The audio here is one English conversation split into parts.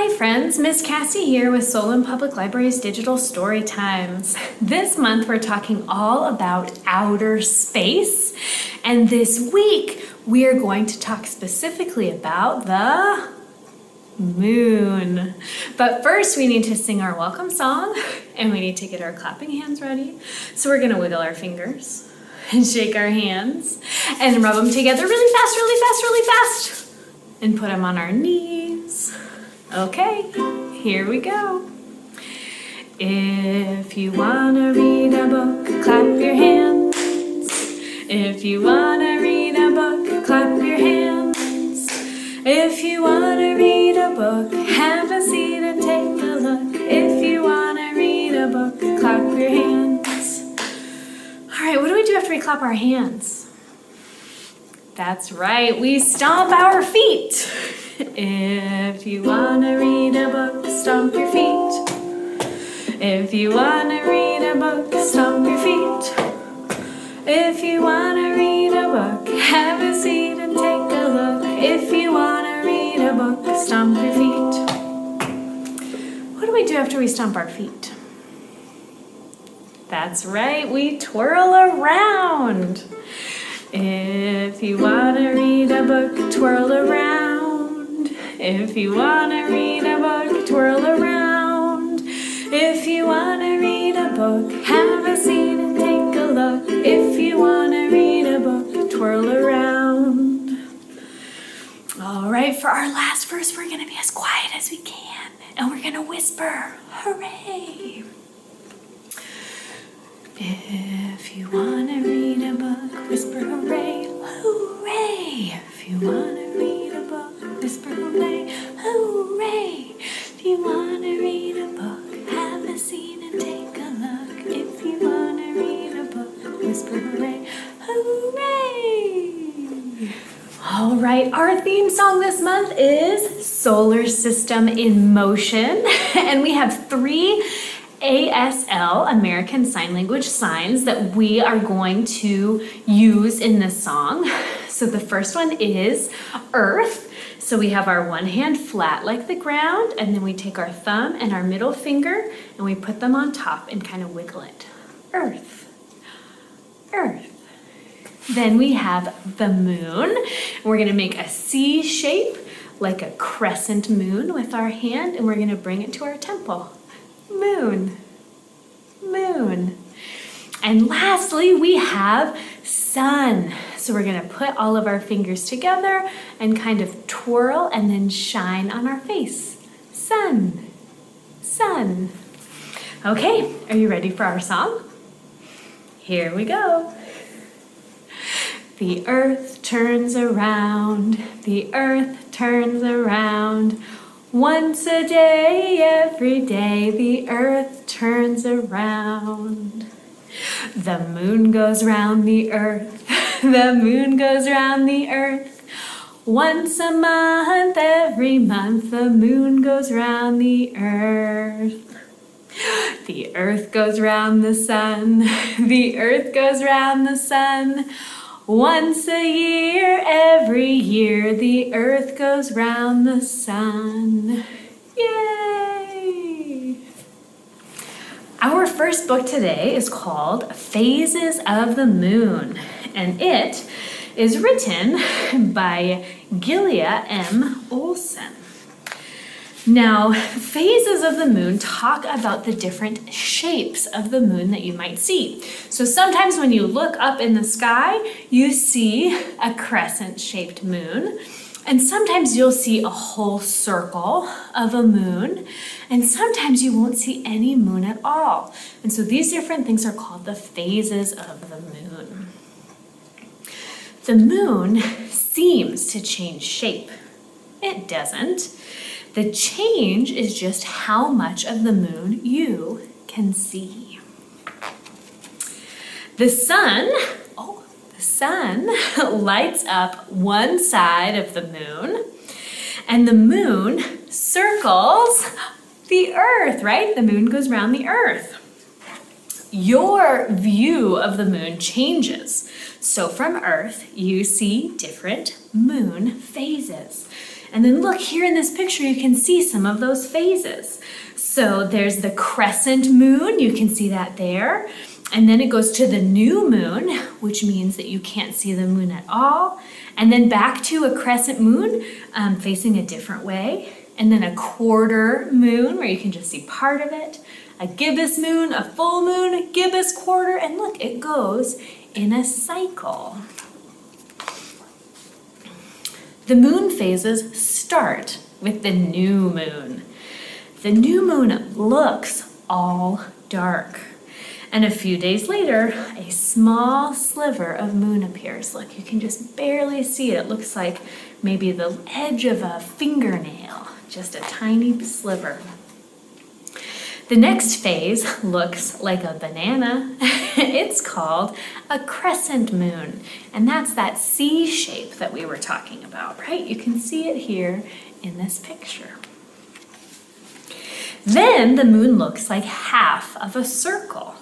Hi friends, Miss Cassie here with Solon Public Library's Digital Storytimes. This month we're talking all about outer space, and this week we are going to talk specifically about the moon. But first we need to sing our welcome song, and we need to get our clapping hands ready. So we're gonna wiggle our fingers and shake our hands and rub them together really fast, really fast, really fast, and put them on our knees. Okay, here we go. If you wanna read a book, clap your hands. If you wanna read a book, clap your hands. If you wanna read a book, have a seat and take a look. If you wanna read a book, clap your hands. All right, what do we do after we clap our hands? That's right, we stomp our feet. If you wanna read a book, stomp your feet. If you wanna read a book, stomp your feet. If you wanna read a book, have a seat and take a look. If you wanna read a book, stomp your feet. What do we do after we stomp our feet? That's right, we twirl around. If you wanna read a book, twirl around. If you wanna read a book, twirl around. If you wanna read a book, have a seat and take a look. If you wanna read a book, twirl around. All right, for our last verse, we're gonna be as quiet as we can, and we're gonna whisper, hooray. If you wanna read a book, whisper hooray, hooray. If you wanna read a book, whisper hooray, hooray. If you wanna read a book, have a seat and take a look. If you wanna read a book, whisper hooray, hooray. All right, our theme song this month is Solar System in Motion, and we have 3 ASL, American Sign Language signs, that we are going to use in this song. So the first one is Earth. So we have our one hand flat like the ground, and then we take our thumb and our middle finger and we put them on top and kind of wiggle it. Earth, Earth. Then we have the moon. We're gonna make a C shape like a crescent moon with our hand, and we're gonna bring it to our temple. Moon, moon. And lastly, we have sun. So we're gonna put all of our fingers together and kind of twirl and then shine on our face. Sun, sun. Okay, are you ready for our song? Here we go. The earth turns around, the earth turns around. Once a day, every day, the earth turns around. The moon goes round the earth, the moon goes round the earth. Once a month, every month, the moon goes round the earth. The earth goes round the sun, the earth goes round the sun. Once a year, every year, the earth goes round the sun. Yay! Our first book today is called Phases of the Moon, and it is written by Gilia M. Olson. Now, phases of the moon talk about the different shapes of the moon that you might see. So sometimes when you look up in the sky, you see a crescent-shaped moon, and sometimes you'll see a whole circle of a moon, and sometimes you won't see any moon at all. And so these different things are called the phases of the moon. The moon seems to change shape. It doesn't. The change is just how much of the moon you can see. The sun lights up one side of the moon, and the moon circles the earth, right? The moon goes around the earth. Your view of the moon changes. So from Earth, you see different moon phases. And then look here in this picture, you can see some of those phases. So there's the crescent moon, you can see that there. And then it goes to the new moon, which means that you can't see the moon at all. And then back to a crescent moon facing a different way. And then a quarter moon where you can just see part of it. A gibbous moon, a full moon, a gibbous quarter, and look, it goes in a cycle. The moon phases start with the new moon. The new moon looks all dark. And a few days later, a small sliver of moon appears. Look, you can just barely see it. It looks like maybe the edge of a fingernail, just a tiny sliver. The next phase looks like a banana. It's called a crescent moon. And that's that C shape that we were talking about, right? You can see it here in this picture. Then the moon looks like half of a circle.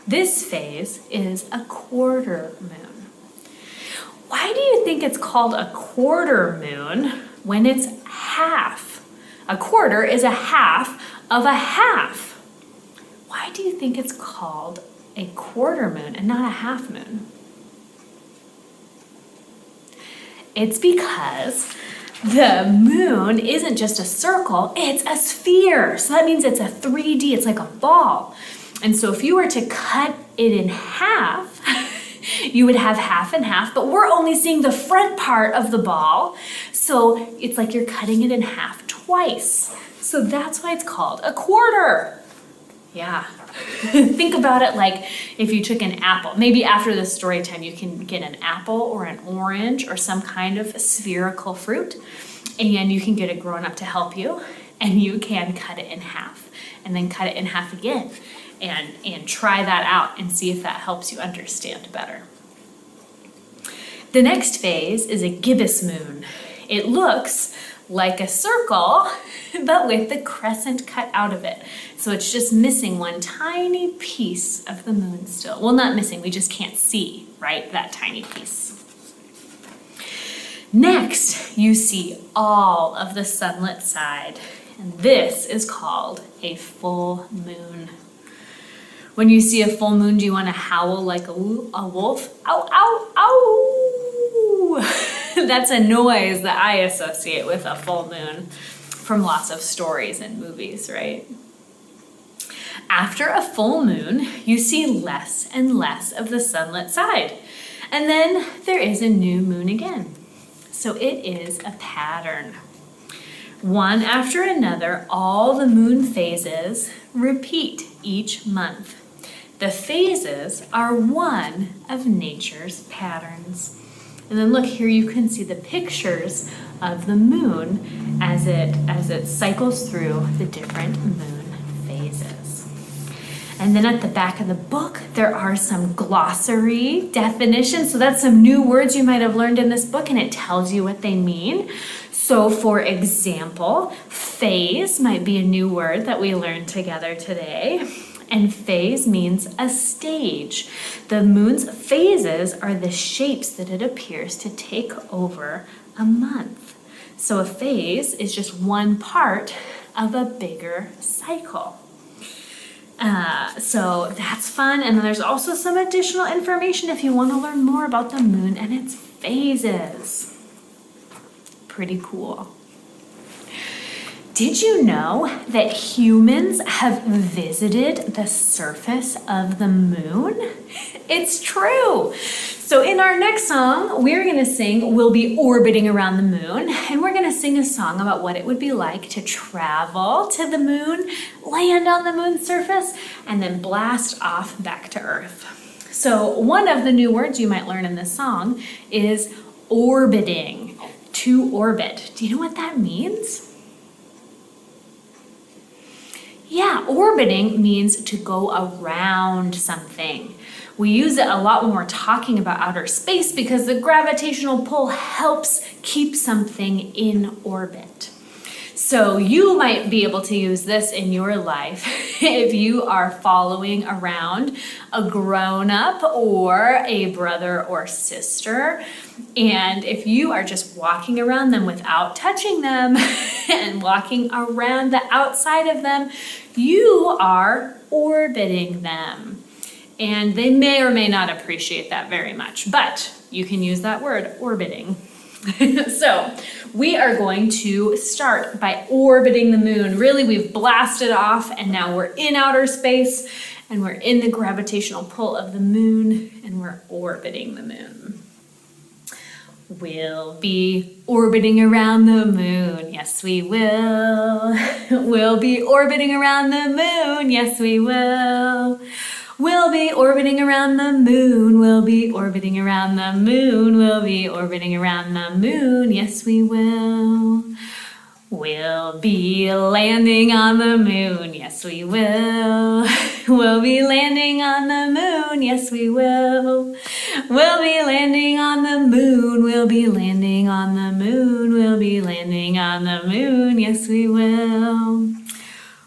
This phase is a quarter moon. Why do you think it's called a quarter moon when it's half? A quarter is a half of a half. Why do you think it's called a quarter moon and not a half moon? It's because the moon isn't just a circle, it's a sphere. So that means it's a 3D, it's like a ball. And so if you were to cut it in half, you would have half and half, but we're only seeing the front part of the ball. So it's like you're cutting it in half twice. So that's why it's called a quarter. Yeah. Think about it like if you took an apple. Maybe after the story time, you can get an apple or an orange or some kind of spherical fruit, and you can get a grown-up to help you, and you can cut it in half and then cut it in half again. And try that out and see if that helps you understand better. The next phase is a gibbous moon. It looks like a circle, but with the crescent cut out of it. So it's just missing one tiny piece of the moon still. Well, not missing, we just can't see, right, that tiny piece. Next, you see all of the sunlit side, and this is called a full moon. When you see a full moon, do you want to howl like a wolf? Ow, ow, ow! That's a noise that I associate with a full moon from lots of stories and movies, right? After a full moon, you see less and less of the sunlit side. And then there is a new moon again. So it is a pattern. One after another, all the moon phases repeat each month. The phases are one of nature's patterns. And then look here, you can see the pictures of the moon as it cycles through the different moon phases. And then at the back of the book, there are some glossary definitions. So that's some new words you might have learned in this book, and it tells you what they mean. So for example, phase might be a new word that we learned together today. And phase means a stage. The moon's phases are the shapes that it appears to take over a month. So a phase is just one part of a bigger cycle. So that's fun. And then there's also some additional information if you want to learn more about the moon and its phases. Pretty cool. Did you know that humans have visited the surface of the moon? It's true. So in our next song, we're going to sing We'll Be Orbiting Around the Moon, and we're going to sing a song about what it would be like to travel to the moon, land on the moon's surface, and then blast off back to Earth. So one of the new words you might learn in this song is orbiting, to orbit. Do you know what that means? Yeah, orbiting means to go around something. We use it a lot when we're talking about outer space because the gravitational pull helps keep something in orbit. So So you might be able to use this in your life if you are following around a grown-up or a brother or sister. And if you are just walking around them without touching them and walking around the outside of them, you are orbiting them. And they may or may not appreciate that very much, but you can use that word, orbiting. So we are going to start by orbiting the moon. Really, we've blasted off and now we're in outer space and we're in the gravitational pull of the moon and we're orbiting the moon. We'll be orbiting around the moon. Yes, we will. We'll be orbiting around the moon. Yes, we will. We'll be orbiting around the moon. We'll be orbiting around the moon. We'll be orbiting around the moon. Yes, we will. We'll be landing on the moon. Yes, we will. We'll be landing on the moon. Yes, we will. We'll be landing on the moon. We'll be landing on the moon. We'll be landing on the moon. Yes, we will.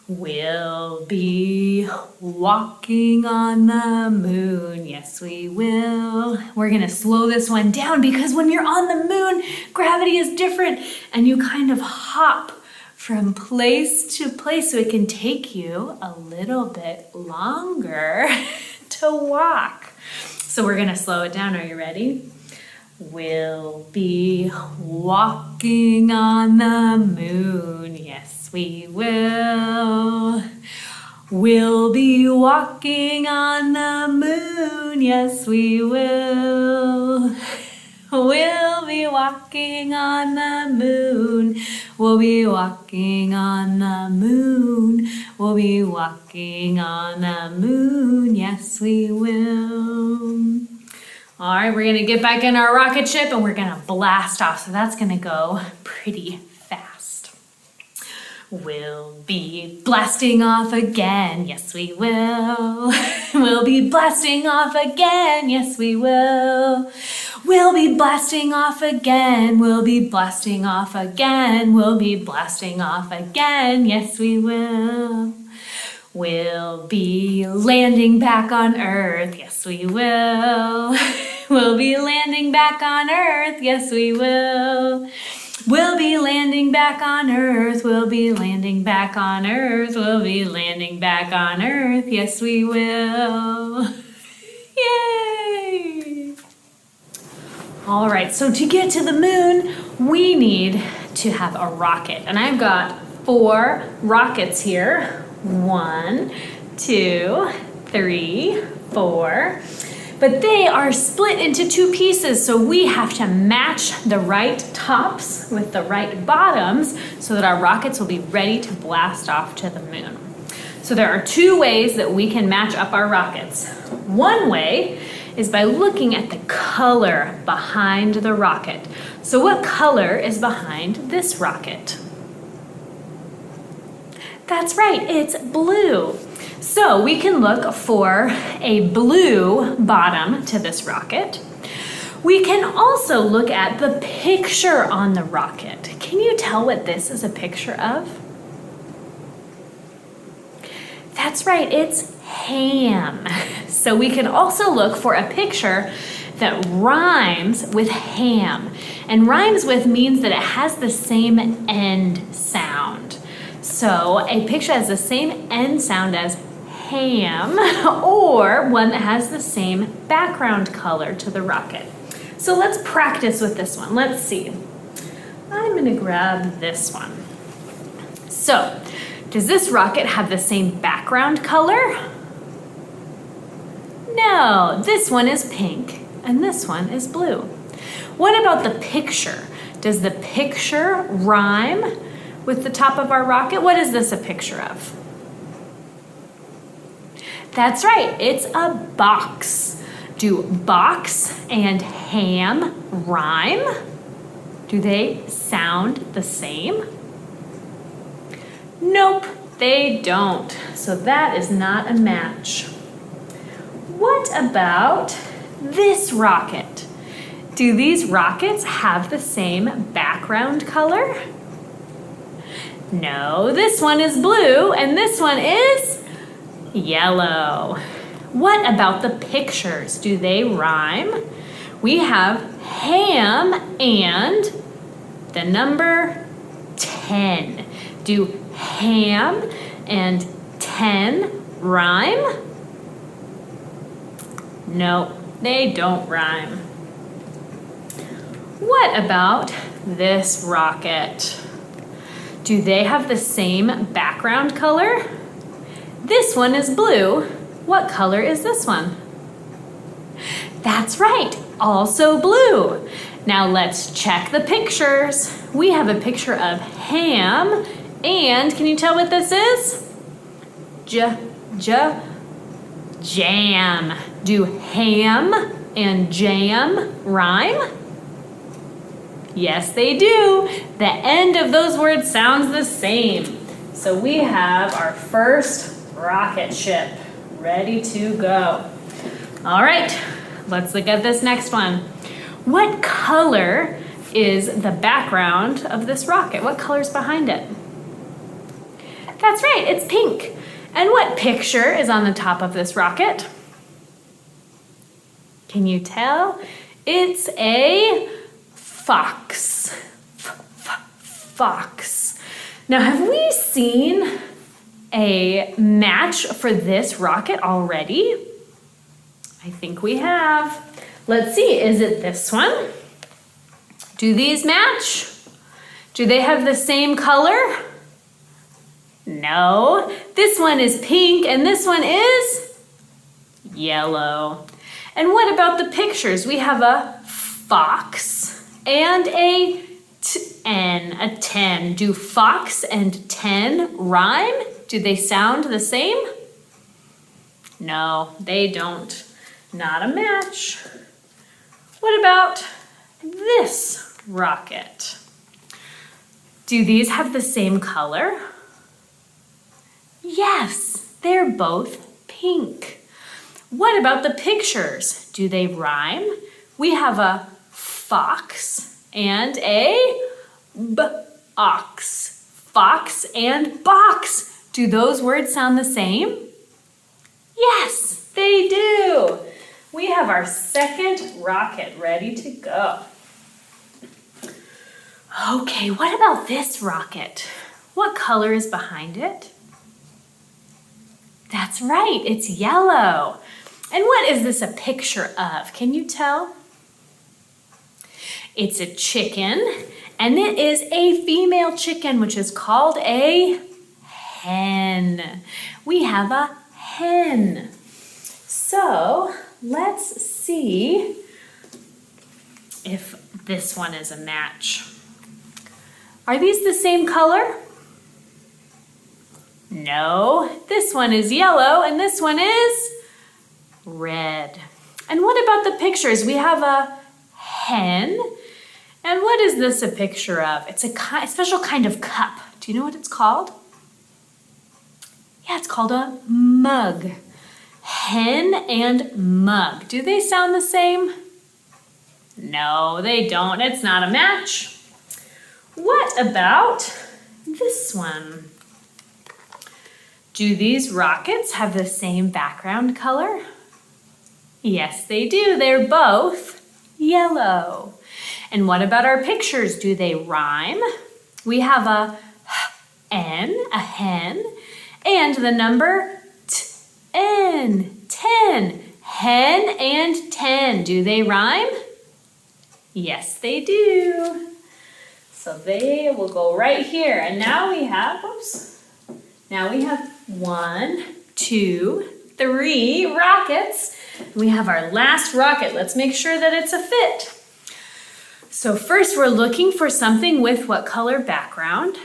We'll be walking on the moon. Yes, we will. We're going to slow this one down because when you're on the moon, gravity is different and you kind of hop from place to place, so it can take you a little bit longer to walk. So we're going to slow it down. Are you ready? We'll be walking on the moon. Yes, we will. We'll be walking on the moon. Yes, we will. We'll be walking on the moon. We'll be walking on the moon. We'll be walking on the moon. Yes, we will. All right, we're going to get back in our rocket ship and we're going to blast off. So that's going to go pretty fast. We'll be blasting off again. Yes, we will. We'll be blasting off again. Yes, we will. We'll be blasting off again. We'll be blasting off again. We'll be blasting off again. Yes, we will. We'll be landing back on Earth. Yes, we will. We'll be landing back on Earth. Yes, we will. We'll be landing back on Earth. We'll be landing back on Earth. We'll be landing back on Earth. Yes, we will. Yay! All right, so to get to the moon, we need to have a rocket. And I've got 4 rockets here. 1, 2, 3, 4. But they are split into 2 pieces, so we have to match the right tops with the right bottoms so that our rockets will be ready to blast off to the moon. So there are 2 ways that we can match up our rockets. One way is by looking at the color behind the rocket. So what color is behind this rocket? That's right, it's blue. So we can look for a blue bottom to this rocket. We can also look at the picture on the rocket. Can you tell what this is a picture of? That's right, it's ham. So we can also look for a picture that rhymes with ham. And rhymes with means that it has the same end sound. So a picture has the same end sound as ham, or one that has the same background color to the rocket. So let's practice with this one. Let's see. I'm going to grab this one. So, does this rocket have the same background color? No, this one is pink and this one is blue. What about the picture? Does the picture rhyme with the top of our rocket? What is this a picture of? That's right, it's a box. Do box and ham rhyme? Do they sound the same? Nope, they don't. So that is not a match. What about this rocket? Do these rockets have the same background color? No, this one is blue and this one is yellow. What about the pictures? Do they rhyme? We have ham and the number 10. Do ham and 10 rhyme? No, they don't rhyme. What about this rocket? Do they have the same background color? This one is blue. What color is this one? That's right, also blue. Now let's check the pictures. We have a picture of ham, and can you tell what this is? Jam. Do ham and jam rhyme? Yes, they do. The end of those words sounds the same. So we have our first rocket ship ready to go. All right, let's look at this next one. What color is the background of this rocket? What color is behind it? That's right, it's pink. And what picture is on the top of this rocket? Can you tell? It's a fox. Fox. Now, have we seen a match for this rocket already? I think we have. Let's see, is it this one? Do these match? Do they have the same color? No, this one is pink and this one is yellow. And what about the pictures? We have a fox and a 10. Do fox and 10 rhyme? Do they sound the same? No, they don't. Not a match. What about this rocket? Do these have the same color? Yes, they're both pink. What about the pictures? Do they rhyme? We have a fox and a box. Fox and box. Do those words sound the same? Yes, they do. We have our second rocket ready to go. Okay, what about this rocket? What color is behind it? That's right, it's yellow. And what is this a picture of? Can you tell? It's a chicken, and it is a female chicken, which is called a hen. We have a hen. So let's see if this one is a match. Are these the same color? No, this one is yellow and this one is red. And what about the pictures? We have a hen. And what is this a picture of? It's a special kind of cup. Do you know what it's called? Yeah, it's called a mug. Hen and mug. Do they sound the same? No, they don't. It's not a match. What about this one? Do these rockets have the same background color? Yes, they do. They're both yellow. And what about our pictures? Do they rhyme? We have a hen, and the number 10. 10. Hen and 10. Do they rhyme? Yes, they do. So they will go right here. And now we have, now we have 1, 2, 3 rockets. We have our last rocket. Let's make sure that it's a fit. So first we're looking for something with what color background?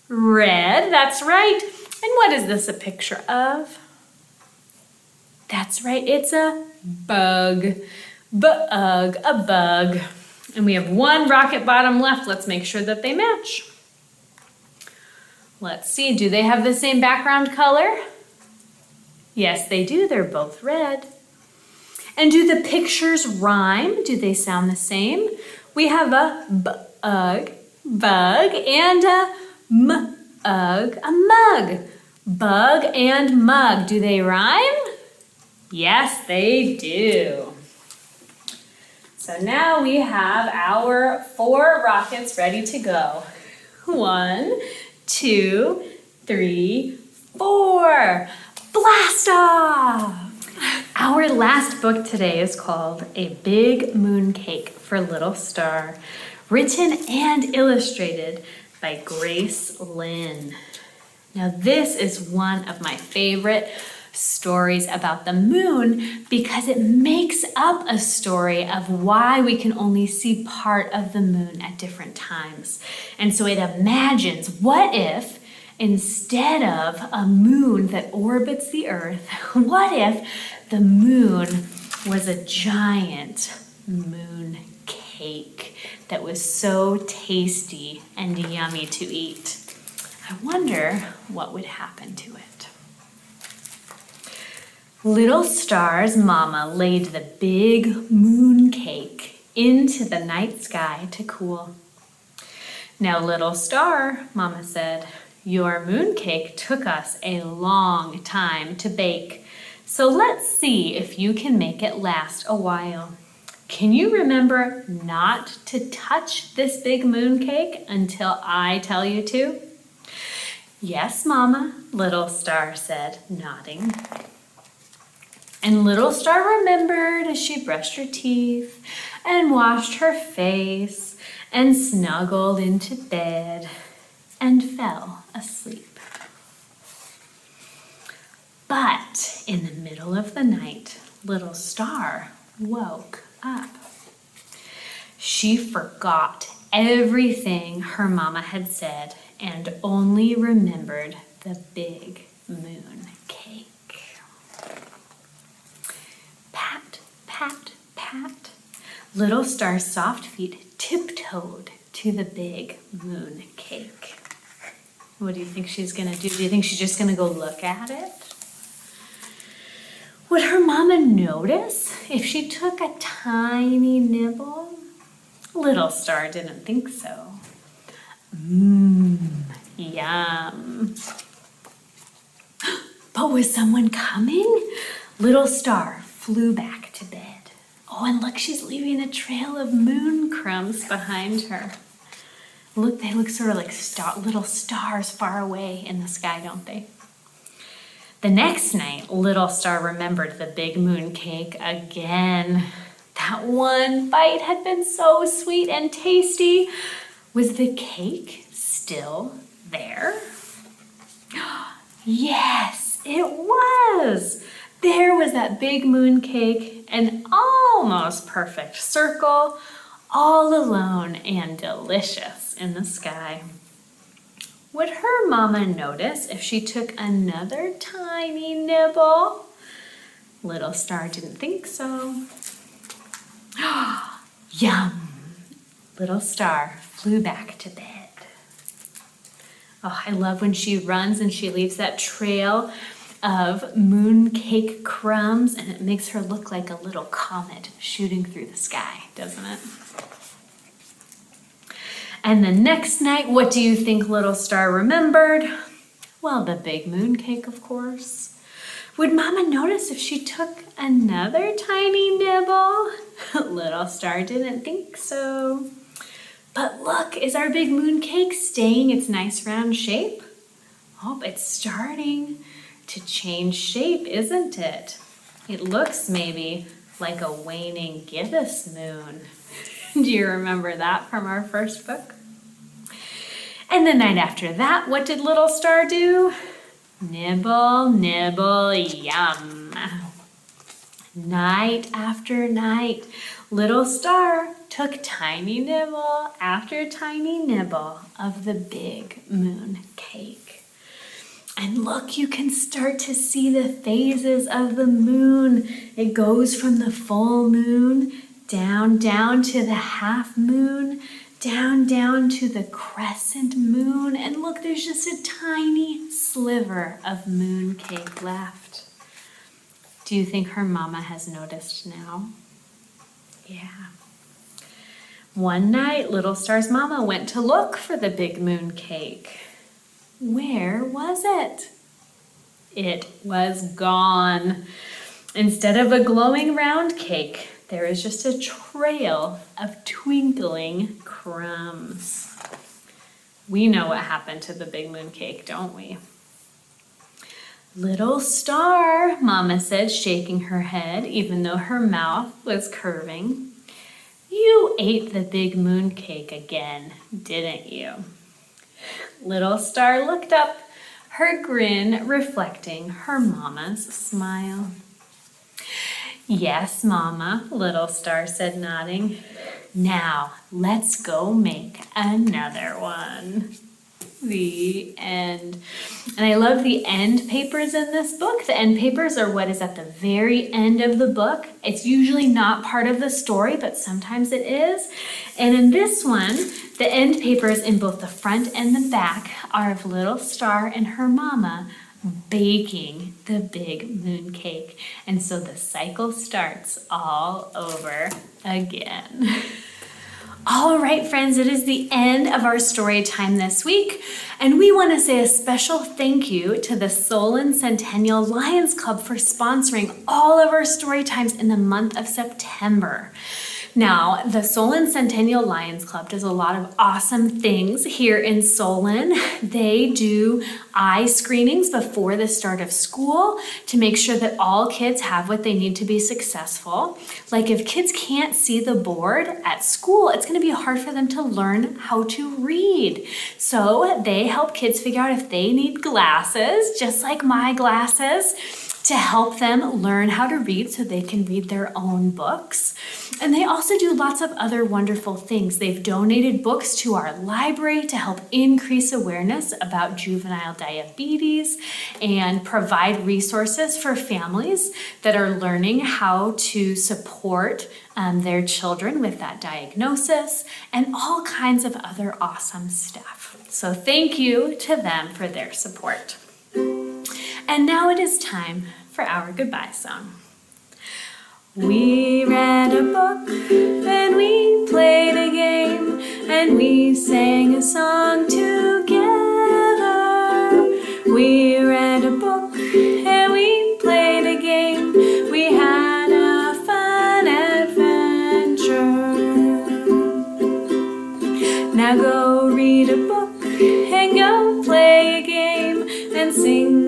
Red, that's right. And what is this a picture of? That's right, it's a bug. Bug, a bug. And we have 1 rocket bottom left. Let's make sure that they match. Let's see, do they have the same background color? Yes, they do. They're both red. And do the pictures rhyme? Do they sound the same? We have a bug and a M-ug, a mug. Bug and mug, do they rhyme? Yes, they do. So now we have our 4 rockets ready to go. 1, 2, 3, 4. Blast off! Our last book today is called A Big Moon Cake for Little Star, written and illustrated by Grace Lynn. Now this is one of my favorite stories about the moon because it makes up a story of why we can only see part of the moon at different times. And so it imagines, what if instead of a moon that orbits the Earth, what if the moon was a giant moon cake that was so tasty and yummy to eat? I wonder what would happen to it. Little Star's mama laid the big moon cake into the night sky to cool. Now, Little Star, Mama said, your moon cake took us a long time to bake, so let's see if you can make it last a while. Can you remember not to touch this big moon cake until I tell you to? Yes, Mama, Little Star said, nodding. And Little Star remembered as she brushed her teeth and washed her face and snuggled into bed and fell asleep. But in the middle of the night, Little Star woke up. She forgot everything her mama had said and only remembered the big moon cake. Pat, pat, pat. Little Star's soft feet tiptoed to the big moon cake. What do you think she's gonna do? Do you think she's just gonna go look at it? Would her mama notice if she took a tiny nibble? Little Star didn't think so. Yum. But was someone coming? Little Star flew back to bed. Oh, and look, she's leaving a trail of moon crumbs behind her. Look, they look sort of like little stars far away in the sky, don't they? The next night, Little Star remembered the big moon cake again. That one bite had been so sweet and tasty. Was the cake still there? Yes, it was. There was that big moon cake, an almost perfect circle, all alone and delicious in the sky. Would her mama notice if she took another tiny nibble? Little Star didn't think so. Yum! Little Star flew back to bed. Oh, I love when she runs and she leaves that trail of moon cake crumbs, and it makes her look like a little comet shooting through the sky, doesn't it? And the next night, what do you think Little Star remembered? Well, the big moon cake, of course. Would Mama notice if she took another tiny nibble? Little Star didn't think so. But look, is our big moon cake staying its nice round shape? Oh, it's starting to change shape, isn't it? It looks maybe like a waning gibbous moon. Do you remember that from our first book? And the night after that, what did Little Star do? Nibble, nibble, yum. Night after night, Little Star took tiny nibble after tiny nibble of the big moon cake. And look, you can start to see the phases of the moon. It goes from the full moon down to the half moon, down to the crescent moon. And look, there's just a tiny sliver of moon cake left. Do you think her mama has noticed now? Yeah. One night, Little Star's mama went to look for the big moon cake. Where was it? It was gone. Instead of a glowing round cake, there is just a trail of twinkling crumbs. We know what happened to the big moon cake, don't we? Little star, Mama said, shaking her head, even though her mouth was curving. You ate the big moon cake again, didn't you? Little star looked up, her grin reflecting her mama's smile. Yes, Mama, Little Star said, nodding. Now, let's go make another one. The end. And I love the end papers in this book. The end papers are what is at the very end of the book. It's usually not part of the story, but sometimes it is. And in this one, the end papers in both the front and the back are of Little Star and her mama baking the big moon cake. And so the cycle starts all over again. All right, friends, it is the end of our story time this week, and we want to say a special thank you to the Solon Centennial Lions Club for sponsoring all of our story times in the month of September. Now, the Solon Centennial Lions Club does a lot of awesome things here in Solon. They do eye screenings before the start of school to make sure that all kids have what they need to be successful. Like if kids can't see the board at school, it's going to be hard for them to learn how to read. So they help kids figure out if they need glasses, just like my glasses, to help them learn how to read so they can read their own books. And they also do lots of other wonderful things. They've donated books to our library to help increase awareness about juvenile diabetes and provide resources for families that are learning how to support their children with that diagnosis and all kinds of other awesome stuff. So thank you to them for their support. And now it is time for our goodbye song. We read a book, and we played a game, and we sang a song together. We read a book, and we played a game. We had a fun adventure. Now go read a book, and go play a game, and sing